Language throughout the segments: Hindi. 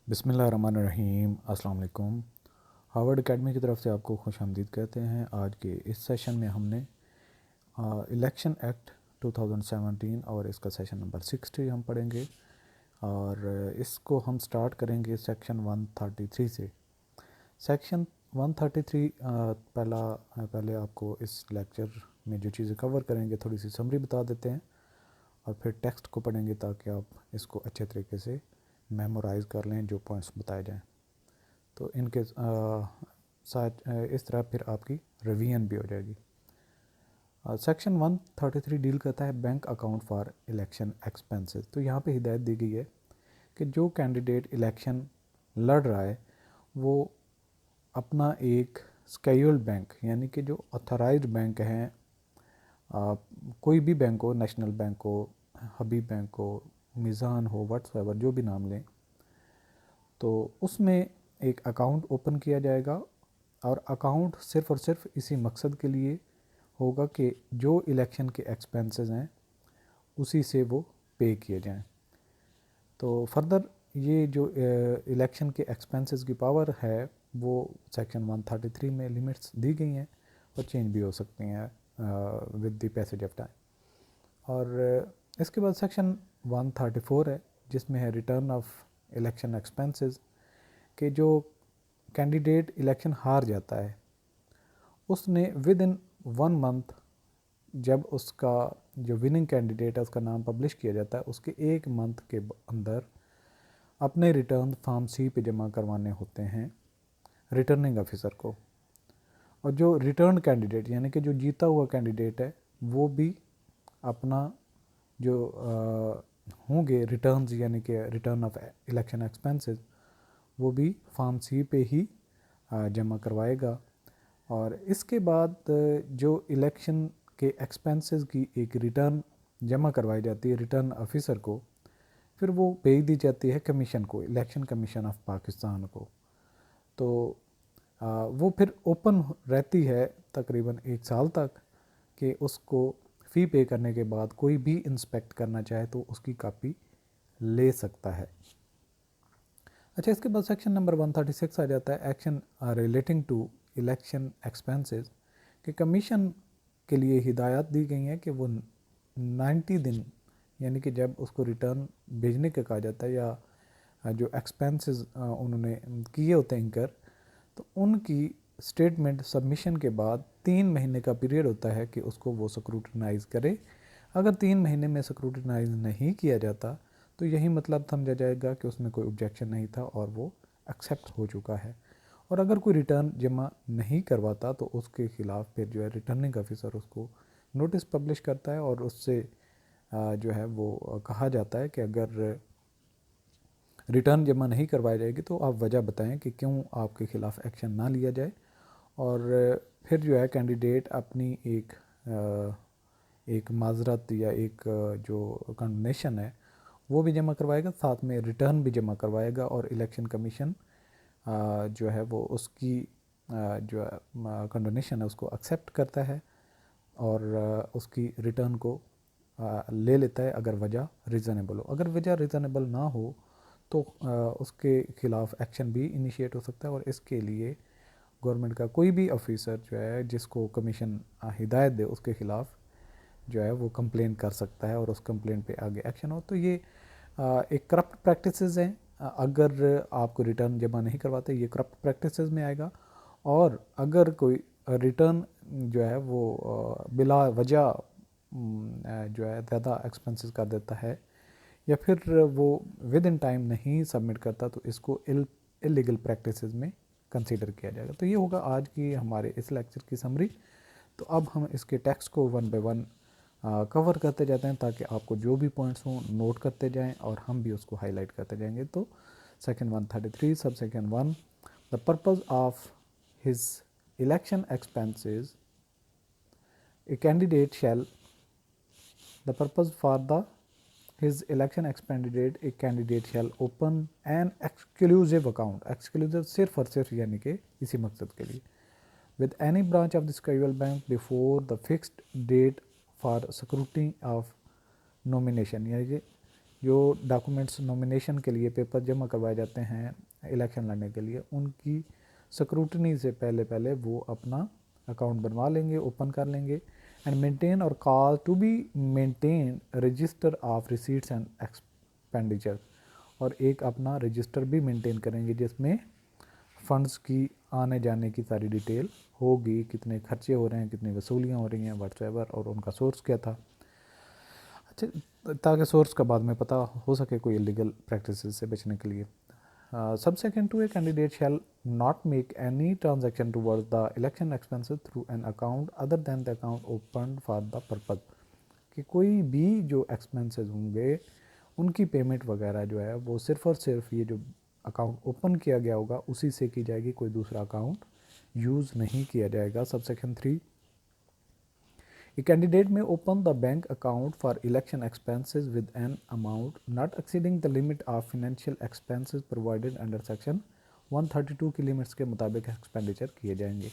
बिस्मिल्लाहिर्रहमानिर्रहीम। अस्सलाम वालेकुम। हार्वर्ड एकेडमी की तरफ से आपको खुशामदीद कहते हैं। आज के इस सेशन में हमने इलेक्शन एक्ट 2017 और इसका सेशन नंबर 60 हम पढ़ेंगे और इसको हम स्टार्ट करेंगे सेक्शन 133 से। सेक्शन 133 पहले आपको इस लेक्चर में जो चीज़ें कवर करेंगे थोड़ी सी समरी बता देते हैं और फिर टेक्स्ट को पढ़ेंगे ताकि आप इसको अच्छे तरीके से मेमोराइज़ कर लें जो पॉइंट्स बताए जाएं। तो इनके साथ इस तरह फिर आपकी रिवीजन भी हो जाएगी। सेक्शन 133 डील करता है bank account for election expenses. तो यहाँ पे हिदायत दी गई है कि जो कैंडिडेट इलेक्शन लड़ रहा है वो अपना एक स्केड्यूल्ड बैंक यानी कि जो ऑथराइज्ड बैंक हैं, कोई भी बैंक हो, नेशनल बैंक हो, हबीब बैंक हो, मिज़ान हो, व्हाट्सएवर जो भी नाम लें, तो उसमें एक अकाउंट ओपन किया जाएगा और अकाउंट सिर्फ़ और सिर्फ इसी मकसद के लिए होगा कि जो इलेक्शन के एक्सपेंसेस हैं उसी से वो पे किए जाएं। तो फर्दर ये जो इलेक्शन के एक्सपेंसेस की पावर है वो सेक्शन 133 में लिमिट्स दी गई हैं और चेंज भी हो सकती हैं with the passage of time. और इसके बाद सेक्शन 134 है जिसमें है रिटर्न ऑफ इलेक्शन एक्सपेंसेस कि जो कैंडिडेट इलेक्शन हार जाता है उसने विद इन 1 मंथ, जब उसका जो विनिंग कैंडिडेट है उसका नाम पब्लिश किया जाता है, उसके 1 मंथ के अंदर अपने रिटर्न फॉर्म सी पे जमा करवाने होते हैं रिटर्निंग ऑफिसर को। और जो रिटर्न कैंडिडेट यानी कि जो जीता हुआ कैंडिडेट है वो भी अपना जो होंगे रिटर्न्स यानी कि रिटर्न ऑफ इलेक्शन एक्सपेंसेस वो भी फॉर्म सी पे ही जमा करवाएगा। और इसके बाद जो इलेक्शन के एक्सपेंसेस की एक रिटर्न जमा करवाई जाती है रिटर्न ऑफिसर को, फिर वो भेज दी जाती है कमीशन को, इलेक्शन कमीशन ऑफ पाकिस्तान को। तो वो फिर ओपन रहती है तकरीबन 1 साल तक कि उसको फ़ी पे करने के बाद कोई भी इंस्पेक्ट करना चाहे तो उसकी कापी ले सकता है। अच्छा, इसके बाद सेक्शन नंबर 136 आ जाता है action relating to election expenses कि कमीशन के लिए हिदायत दी गई हैं कि वो 90 दिन यानी कि जब उसको रिटर्न भेजने का कहा जाता है या जो एक्सपेंसेस उन्होंने किए होते हैं इंकर, तो उनकी स्टेटमेंट सबमिशन के बाद 3 महीने का पीरियड होता है कि उसको वो स्क्रूटनाइज़ करे। अगर 3 महीने में स्क्रूटनाइज नहीं किया जाता तो यही मतलब समझा जाएगा कि उसमें कोई ऑब्जेक्शन नहीं था और वो एक्सेप्ट हो चुका है। और अगर कोई रिटर्न जमा नहीं करवाता तो उसके ख़िलाफ़ फिर जो है रिटर्निंग ऑफिसर उसको नोटिस पब्लिश करता है और उससे जो है वो कहा जाता है कि अगर रिटर्न जमा नहीं करवाई जाएगी तो आप वजह बताएं कि क्यों आपके ख़िलाफ़ एक्शन ना लिया जाए। और फिर जो है कैंडिडेट अपनी एक माजरत या एक जो कंडोनेशन है वो भी जमा करवाएगा, साथ में रिटर्न भी जमा करवाएगा और इलेक्शन कमीशन जो है वो उसकी जो कंडोनेशन है उसको एक्सेप्ट करता है और उसकी रिटर्न को ले लेता है अगर वजह रीज़नेबल हो। अगर वजह रीज़नेबल ना हो तो उसके ख़िलाफ़ एक्शन भी इनिशिएट हो सकता है और इसके लिए गवर्नमेंट का कोई भी ऑफिसर जो है जिसको कमीशन हिदायत दे उसके ख़िलाफ़ जो है वो कंप्लेन कर सकता है और उस कंप्लेन पे आगे एक्शन हो। तो ये एक करप्ट प्रैक्टिसेस हैं। अगर आपको रिटर्न जमा नहीं करवाते ये करप्ट प्रैक्टिसेस में आएगा। और अगर कोई रिटर्न जो है वो बिला वजह जो है ज़्यादा एक्सपेंसेस कर देता है या फिर वो विद इन टाइम नहीं सबमिट करता तो इसको इलीगल प्रैक्टिसेस में कंसीडर किया जाएगा। तो ये होगा आज की हमारे इस लेक्चर की समरी। तो अब हम इसके टेक्स्ट को 1 बाय 1 कवर करते जाते हैं ताकि आपको जो भी पॉइंट्स हों नोट करते जाएं और हम भी उसको हाईलाइट करते जाएंगे। तो section 133 sub section 1, the purpose of his election expenses a candidate shell, the purpose for the his election expenditure a candidate shall open an exclusive account, exclusive सिर्फ और सिर्फ यानी कि इसी मकसद के लिए, with any branch of the scheduled bank before the fixed date for scrutiny of nomination, यानी कि जो डॉक्यूमेंट्स नॉमिनेशन के लिए पेपर जमा करवाए जाते हैं इलेक्शन लड़ने के लिए, उनकी स्क्रूटनी से पहले वो अपना अकाउंट बनवा लेंगे, ओपन कर लेंगे। एंड मेंटेन और call to be maintain register of receipts and expenditure, और एक अपना रजिस्टर भी मेंटेन करेंगे जिसमें फ़ंड्स की आने जाने की सारी डिटेल होगी, कितने खर्चे हो रहे हैं, कितनी वसूलियाँ हो रही हैं, व्हाट्सएवर, और उनका सोर्स क्या था। अच्छा, ताकि सोर्स का बाद में पता हो सके कोई इलीगल प्रैक्टिस से बचने के लिए। Subsequent to a candidate shall not make any transaction towards the election expenses through an account other than the account opened for the purpose, कि कोई भी जो एक्सपेंसेस होंगे उनकी पेमेंट वगैरह जो है वो सिर्फ़ और सिर्फ ये जो अकाउंट ओपन किया गया होगा उसी से की जाएगी, कोई दूसरा अकाउंट यूज़ नहीं किया जाएगा। Subsection 3, a candidate may open the bank account for election expenses with an amount not exceeding the limit of financial expenses provided under section 132 की लिमिट्स के मुताबिक एक्सपेंडिचर किए जाएंगे।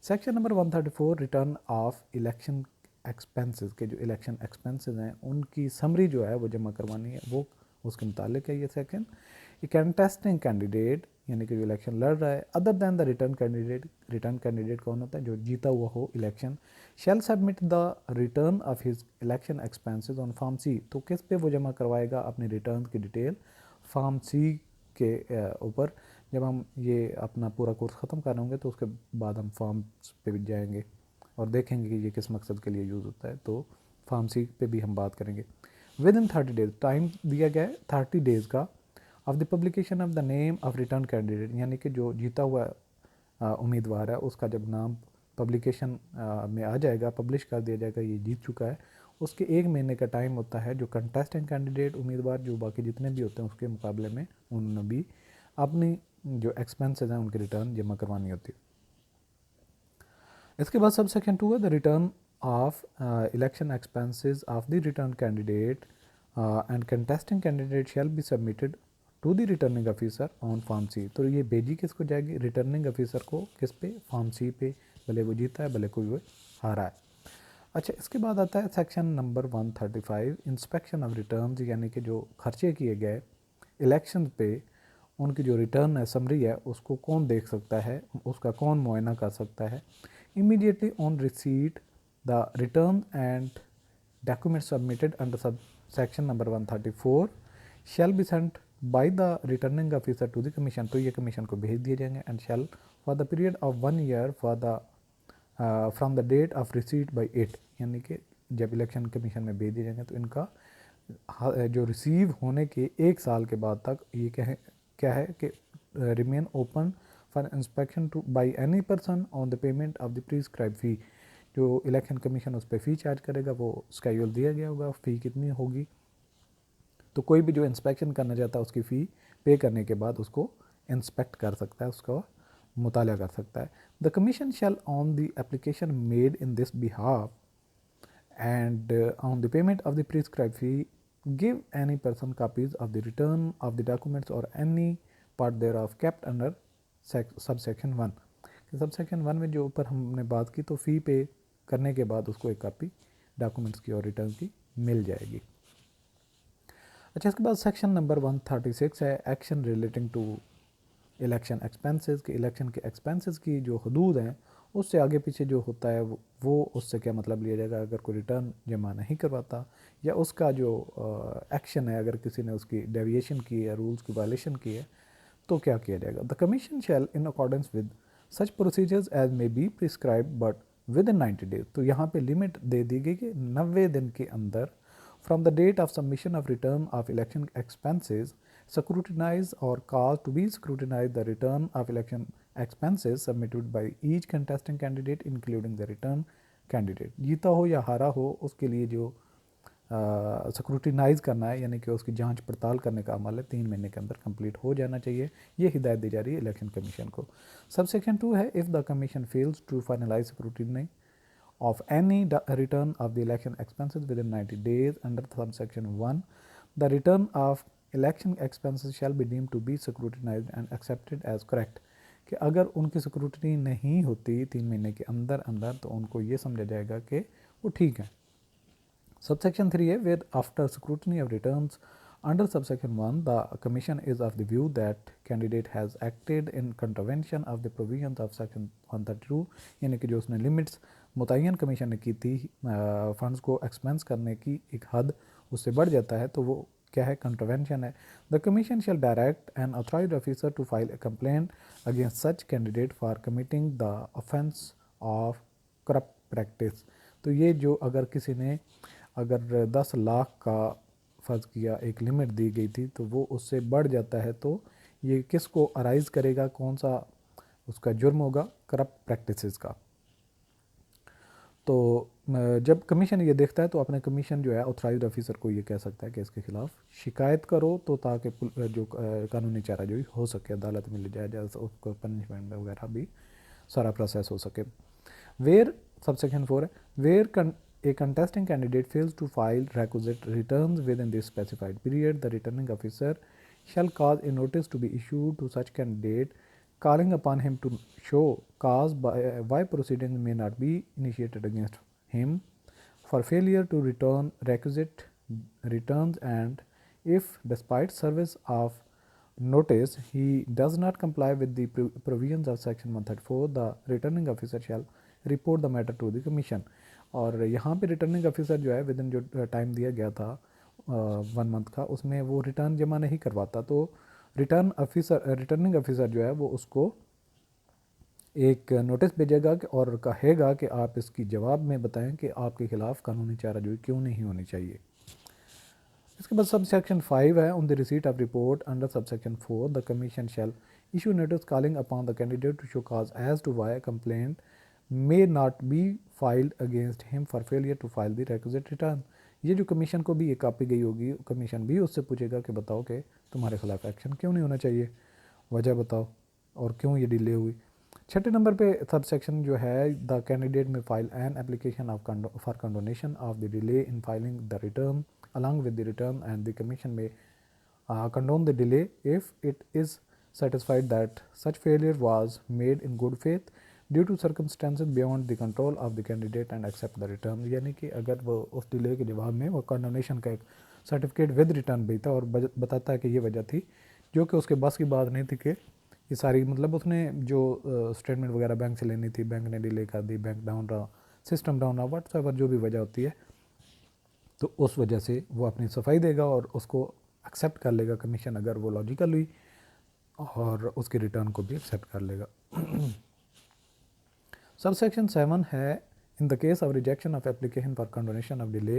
Section number 134, return of election expenses के जो इलेक्शन एक्सपेंसेस हैं उनकी समरी जो है वो जमा करवानी है, वो उसके मुतालिक है ये सेक्शन। ये कंटेस्टिंग कैंडिडेट यानी कि जो इलेक्शन लड़ रहा है other than the return candidate कौन होता है, जो जीता हुआ हो election, shall submit the return of his election expenses on form C, तो किस पे वो जमा करवाएगा अपने रिटर्न की डिटेल, फॉर्म सी के ऊपर। जब हम ये अपना पूरा कोर्स ख़त्म कर होंगे तो उसके बाद हम फॉर्म्स पे भी जाएंगे और देखेंगे कि ये किस मकसद के लिए यूज़ होता है, तो फॉर्म सी पे भी हम बात करेंगे। विद इन 30 डेज, टाइम दिया गया है 30 डेज़ का, of the publication of the name of return candidate, यानी कि जो जीता हुआ उम्मीदवार है उसका जब नाम पब्लिकेशन में आ जाएगा, पब्लिश कर दिया जाएगा ये जीत चुका है, उसके 1 महीने का टाइम होता है जो कंटेस्टिंग कैंडिडेट उम्मीदवार जो बाकी जितने भी होते हैं उसके मुकाबले में उन्होंने भी अपनी जो एक्सपेंसेस हैं उनकी रिटर्न जमा करवानी होती है। इसके बाद सब सेक्शन 2 है the return of election expenses of the return candidate and contesting candidate shall be submitted to the returning officer on form C, तो ये भेजी किसको जाएगी, रिटर्निंग ऑफिसर को, किस पे, फॉर्म सी पे, भले वो जीता है भले कोई वो हारा है। अच्छा, इसके बाद आता है section number 135, inspection of returns, यानी कि जो खर्चे किए गए इलेक्शन पे उनकी जो रिटर्न है, समरी है, उसको कौन देख सकता है, उसका कौन मुआयना कर सकता है। Immediately on receipt the return and document submitted under sub section number 134 shall be sent by the returning officer to the commission, तो ये कमीशन को भेज दिए जाएंगे। And shall for the period of 1 year for the from the date of receipt by 8, यानी कि जब इलेक्शन कमीशन में भेज दिए जाएंगे तो इनका जो रिसीव होने के 1 साल के बाद तक ये क्या है कि remain open for inspection to by any person on the payment of the prescribe fee, जो इलेक्शन कमीशन उस पर फ़ी चार्ज करेगा वो स्केड्यूल दिया गया होगा, फ़ी कितनी होगी, तो कोई भी जो इंस्पेक्शन करना चाहता है उसकी फ़ी पे करने के बाद उसको इंस्पेक्ट कर सकता है, उसका मुताला कर सकता है। The commission shell on the application made in this behalf and on the payment of the prescribed fee give any person copies of the return of the documents or any part thereof kept under subsection 1, कि सबसेक्शन 1 में जो ऊपर हमने बात की तो फ़ी पे करने के बाद उसको एक कॉपी डॉक्यूमेंट्स की और रिटर्न की मिल जाएगी। अच्छा, इसके बाद सेक्शन नंबर 136 है action relating to election expenses, के इलेक्शन के एक्सपेंसेस की जो हदूद हैं उससे आगे पीछे जो होता है वो उससे क्या मतलब लिया जाएगा अगर कोई रिटर्न जमा नहीं करवाता, या उसका जो एक्शन है अगर किसी ने उसकी डेविएशन की है, रूल्स की वायलेशन की है, तो क्या किया जाएगा। The commission shall in accordance with such procedures as may be prescribe but within 90 days, तो यहाँ पे लिमिट दे दी गई कि 90 दिन के अंदर from the date of submission of return of election expenses scrutinize or cause to be scrutinize the return of election expenses submitted by each contesting candidate including the return candidate, जीता हो या हारा हो उसके लिए जो स्क्रूटिनाइज करना है यानी कि उसकी जांच पड़ताल करने का अमल है 3 महीने के अंदर कंप्लीट हो जाना चाहिए, ये हिदायत दी जा रही है इलेक्शन कमीशन को। सबसेक्शन 2 है if the commission fails to finalise scrutiny of any return of the election expenses within 90 days under subsection 1, the return of election expenses shall be deemed to be scrutinized and accepted as correct, कि अगर उनकी स्क्रूटनी नहीं होती 3 महीने के अंदर अंदर तो उनको ये समझा जाएगा कि वो ठीक है। सबसेक्शन 3 है where after scrutiny of returns Under subsection 1, the Commission is of the view that candidate has acted in contravention of the provisions of section 132, यानी कि जो उसने लिमिट्स मुतय्यन कमीशन ने की थी फंड्स को एक्सपेंस करने की एक हद उससे बढ़ जाता है, तो वो क्या है, कंट्रोवेंशन है. The commission shall direct an authorised officer to file a complaint against such candidate for committing the offence of corrupt practice. तो ये जो अगर किसी ने अगर 10 लाख का फ़र्ज़ किया एक लिमिट दी गई थी तो वो उससे बढ़ जाता है, तो ये किसको अराइज़ करेगा, कौन सा उसका जुर्म होगा, करप्ट प्रैक्टिसेस का. तो जब कमीशन ये देखता है तो अपने कमीशन जो है ऑथराइज्ड ऑफिसर को ये कह सकता है कि इसके खिलाफ शिकायत करो, तो ताकि जो कानूनी चाराजोई हो सके, अदालत में ले जाया जाए, उसको पनिशमेंट वगैरह भी सारा प्रोसेस हो सके. वेयर सबसेक्शन 4 है, where a contesting candidate fails to file requisite returns within this specified period, the returning officer shall cause a notice to be issued to such candidate, calling upon him to show cause why proceedings may not be initiated against him for failure to return requisite returns, and if despite service of notice he does not comply with the provisions of section 134, the returning officer shall report the matter to the commission. और यहाँ पे रिटर्निंग ऑफिसर जो है विद इन जो टाइम दिया गया था 1 मंथ का, उसमें वो रिटर्न जमा नहीं करवाता, तो रिटर्निंग ऑफिसर जो है वो उसको एक नोटिस भेजेगा और कहेगा कि आप इसकी जवाब में बताएं कि आपके खिलाफ कानूनी चाराजोई क्यों नहीं होनी चाहिए. इसके बाद सब सेक्शन 5 है, on the receipt of report under sub section 4 the commission shall issue notice calling upon the candidate to show cause as to why complaint may not be filed against him for failure to file the requisite return. ये जो कमीशन को भी ये कॉपी गई होगी, कमीशन भी उससे पूछेगा कि बताओ कि तुम्हारे खिलाफ एक्शन क्यों नहीं होना चाहिए, वजह बताओ और क्यों ये डिले हुई. 6 नंबर पे सब सेक्शन जो है, द कैंडिडेट में file an application of for condonation of the delay in filing the return along with the return, and the commission में condone the delay if it is satisfied that such failure was made in good faith due to circumstances beyond the control of the candidate and accept the return. यानी कि अगर वो उस डिले के जवाब में वो कंडोनेशन का एक सर्टिफिकेट विद रिटर्न भेजता और बताता है कि ये वजह थी, जो कि उसके बस की बात नहीं थी कि ये सारी मतलब उसने जो स्टेटमेंट वगैरह बैंक से लेनी थी, बैंक ने डिले कर दी, बैंक डाउन रहा, सिस्टम डाउन रहा, व्हाट्सएवर जो भी वजह होती है, तो उस वजह से वो अपनी सफाई देगा और उसको एक्सेप्ट कर लेगा कमीशन, अगर वो लॉजिकल हुई, और उसके रिटर्न को भी एक्सेप्ट कर लेगा. सबसेक्शन 7 है, in the case of rejection of application for condonation of delay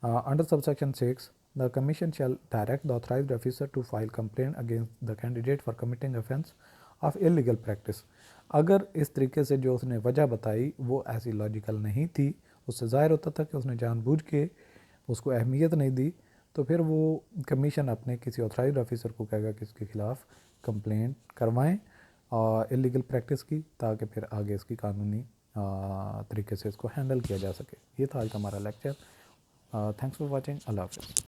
under subsection 6 the commission shall direct the authorised officer to file complaint against the candidate for committing offence of illegal practice. अगर इस तरीके से जो उसने वजह बताई वो ऐसी लॉजिकल नहीं थी, उससे ज़ाहिर होता था कि उसने जानबूझ के उसको अहमियत नहीं दी, तो फिर वो कमीशन अपने किसी ऑथराइज्ड ऑफिसर को कहेगा कि इसके खिलाफ कंप्लेंट करवाएं इलीगल प्रैक्टिस की, ताकि फिर आगे इसकी कानूनी तरीके से इसको हैंडल किया जा सके. ये था आज का हमारा लेक्चर. Thanks for watching. अल्लाह हाफ़िज़.